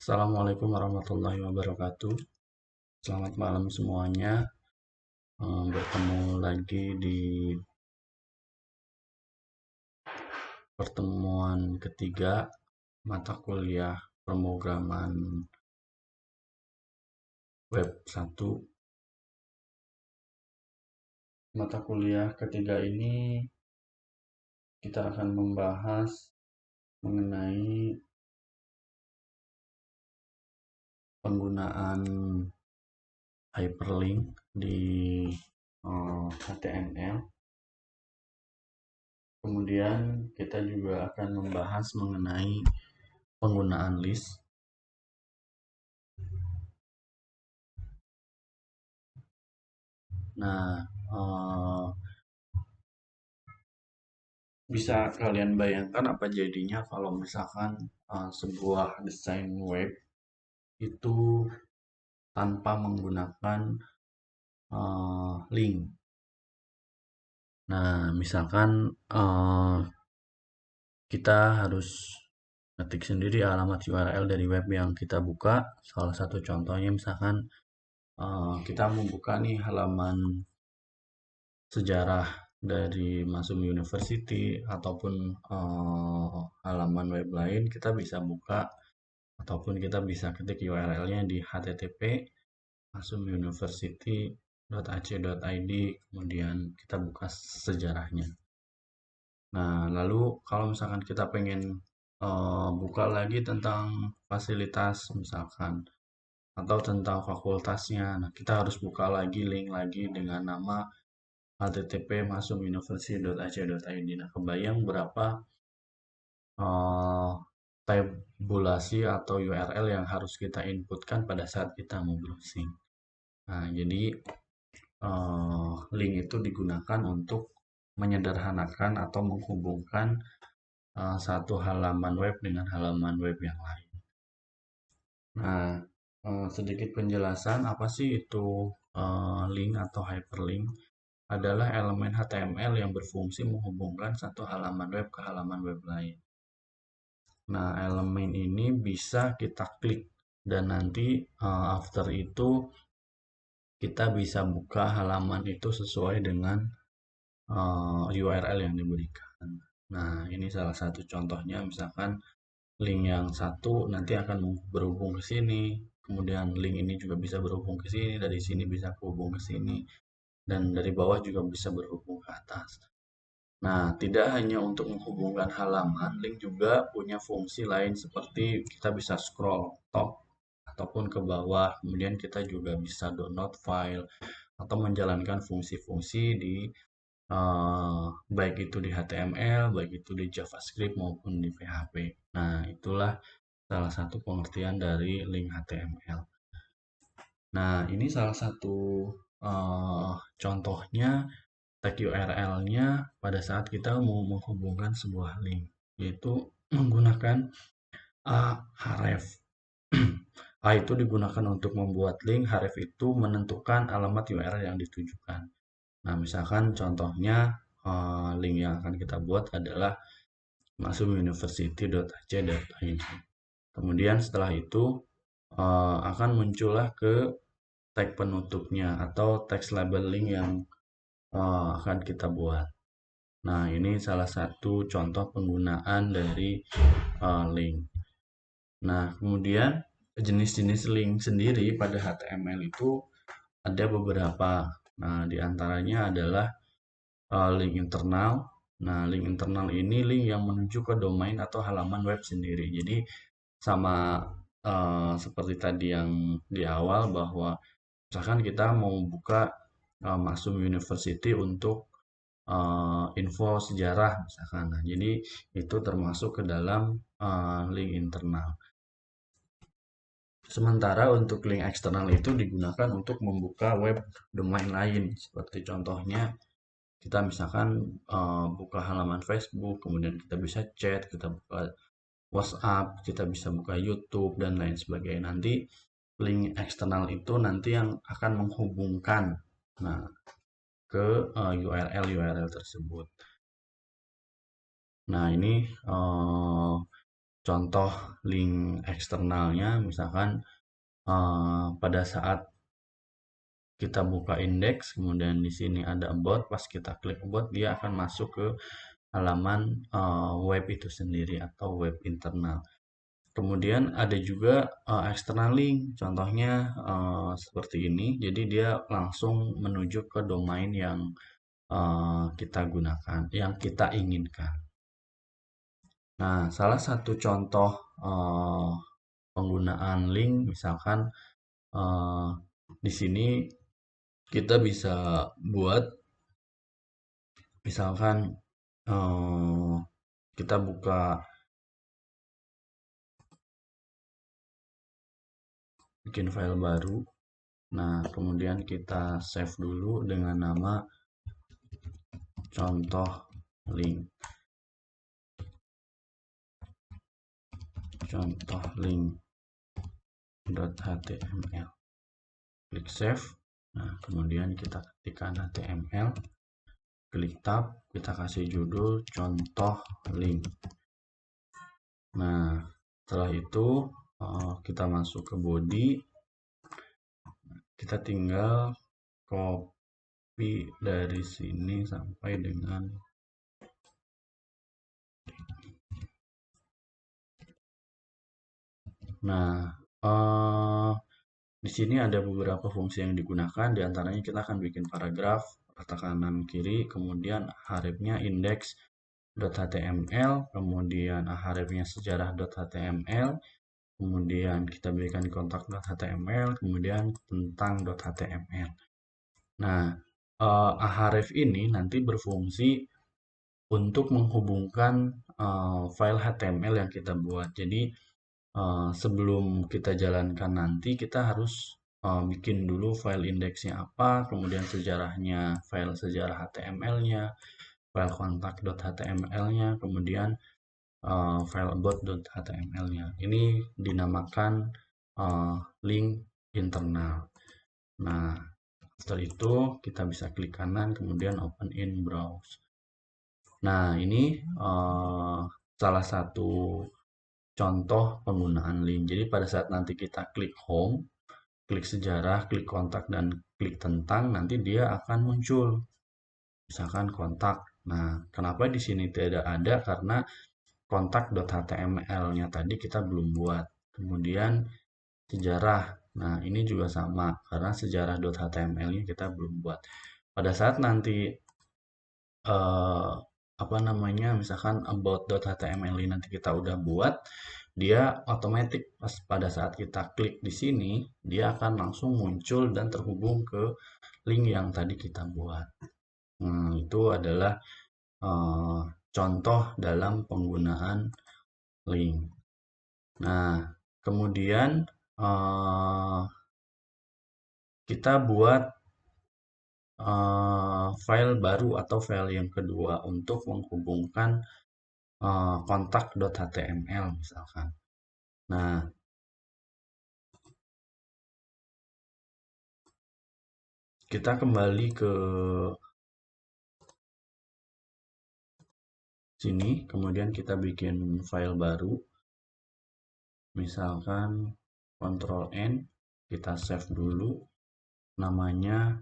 Assalamualaikum warahmatullahi wabarakatuh. Selamat malam semuanya. Bertemu lagi di pertemuan ketiga mata kuliah pemrograman web 1. Mata kuliah ketiga ini kita akan membahas mengenai penggunaan hyperlink di HTML. Kemudian kita juga akan membahas mengenai penggunaan list. Nah, bisa kalian bayangkan apa jadinya kalau misalkan sebuah desain web itu tanpa menggunakan link. Nah, misalkan kita harus ngetik sendiri alamat URL dari web yang kita buka. Salah satu contohnya misalkan kita membuka nih halaman sejarah dari Masum University ataupun halaman web lain, kita bisa buka ataupun kita bisa ketik URL-nya di http masumuniversity.ac.id, kemudian kita buka sejarahnya. Nah, lalu kalau misalkan kita pengen buka lagi tentang fasilitas misalkan atau tentang fakultasnya, nah kita harus buka lagi link lagi dengan nama http masumuniversity.ac.id. Nah, kebayang berapa tabulasi atau URL yang harus kita inputkan pada saat kita mau browsing. Nah, jadi link itu digunakan untuk menyederhanakan atau menghubungkan satu halaman web dengan halaman web yang lain. Nah, sedikit penjelasan apa sih itu link atau hyperlink? Adalah elemen HTML yang berfungsi menghubungkan satu halaman web ke halaman web lain. Nah, elemen ini bisa kita klik dan nanti after itu kita bisa buka halaman itu sesuai dengan URL yang diberikan. Nah, ini salah satu contohnya, misalkan link yang satu nanti akan berhubung ke sini, kemudian link ini juga bisa berhubung ke sini, dari sini bisa berhubung ke sini, dan dari bawah juga bisa berhubung ke atas. Nah, tidak hanya untuk menghubungkan halaman, link juga punya fungsi lain seperti kita bisa scroll top ataupun ke bawah, kemudian kita juga bisa download file atau menjalankan fungsi-fungsi di baik itu di HTML, baik itu di JavaScript maupun di PHP. Nah, itulah salah satu pengertian dari link HTML. Nah, ini salah satu contohnya tag URL-nya pada saat kita mau menghubungkan sebuah link, yaitu menggunakan href. A itu digunakan untuk membuat link, href itu menentukan alamat URL yang ditujukan. Nah, misalkan contohnya link yang akan kita buat adalah masumuniversity.ac.id. Kemudian setelah itu akan muncullah ke tag penutupnya atau text labeling yang akan kita buat. Nah, ini salah satu contoh penggunaan dari link. Nah, kemudian jenis-jenis link sendiri pada HTML itu ada beberapa. Nah, diantaranya adalah link internal. Nah, link internal ini link yang menuju ke domain atau halaman web sendiri. Jadi sama seperti tadi yang di awal bahwa misalkan kita mau buka Masum University untuk info sejarah misalkan. Nah, jadi itu termasuk ke dalam link internal. Sementara untuk link eksternal itu digunakan untuk membuka web domain lain. Seperti contohnya kita misalkan buka halaman Facebook, kemudian kita bisa chat, kita buka WhatsApp, kita bisa buka YouTube dan lain sebagainya. Nanti link eksternal itu nanti yang akan menghubungkan ke URL tersebut. Nah, ini contoh link eksternalnya, misalkan pada saat kita buka indeks, kemudian di sini ada about, pas kita klik about, dia akan masuk ke halaman web itu sendiri atau web internal. Kemudian ada juga external link, contohnya seperti ini. Jadi dia langsung menuju ke domain yang kita gunakan, yang kita inginkan. Nah, salah satu contoh penggunaan link, misalkan eh, di sini kita bisa buat, misalkan eh, kita buka, bikin file baru. Nah, kemudian kita save dulu dengan nama contoh link. Contoh link.html. Klik save. Nah, kemudian kita ketikkan HTML, klik tab, kita kasih judul contoh link. Nah, setelah itu kita masuk ke body, kita tinggal copy dari sini sampai dengan di sini ada beberapa fungsi yang digunakan, diantaranya kita akan bikin paragraf, rata kanan kiri, kemudian hrefnya index.html, kemudian hrefnya sejarah.html, kemudian kita berikan kontak.html, kemudian tentang.html. Nah, href ini nanti berfungsi untuk menghubungkan file HTML yang kita buat. Jadi sebelum kita jalankan nanti kita harus bikin dulu file indeksnya apa, kemudian sejarahnya, file sejarah HTML-nya, file kontak.html-nya, kemudian file about.html-nya. Ini dinamakan link internal. Nah, setelah itu kita bisa klik kanan, kemudian open in browse. Nah, ini salah satu contoh penggunaan link. Jadi pada saat nanti kita klik home, klik sejarah, klik kontak, dan klik tentang, nanti dia akan muncul. Misalkan kontak. Nah, kenapa di sini tidak ada? Karena kontak.html-nya tadi kita belum buat. Kemudian sejarah. Nah, ini juga sama karena sejarah.html-nya kita belum buat. Pada saat nanti apa namanya, misalkan about.html ini nanti kita udah buat, dia otomatis pada saat kita klik di sini, dia akan langsung muncul dan terhubung ke link yang tadi kita buat. Itu adalah contoh dalam penggunaan link. Nah, kemudian kita buat file baru atau file yang kedua untuk menghubungkan kontak.html misalkan. Nah, kita kembali ke sini, kemudian kita bikin file baru. Misalkan Ctrl N, kita save dulu. Namanya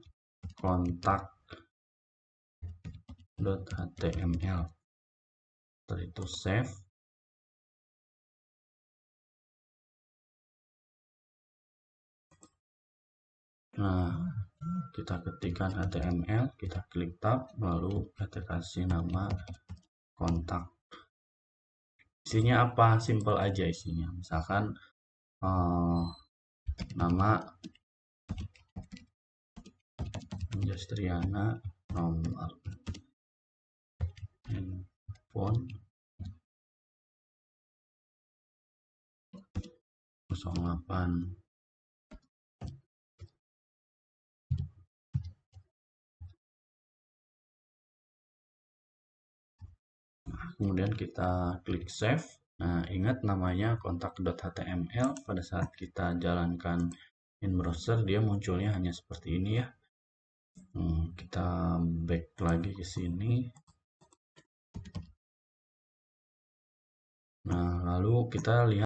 kontak.html. Setelah itu save. Nah, kita ketikkan HTML, kita klik tab, lalu kita kasih nama kontak. Isinya apa? Simple aja isinya. Misalkan nama Anjastriana, nomor handphone 08. Kemudian kita klik save. Nah, ingat namanya kontak.html. Pada saat kita jalankan in browser, dia munculnya hanya seperti ini ya. Kita back lagi ke sini. Nah, lalu kita lihat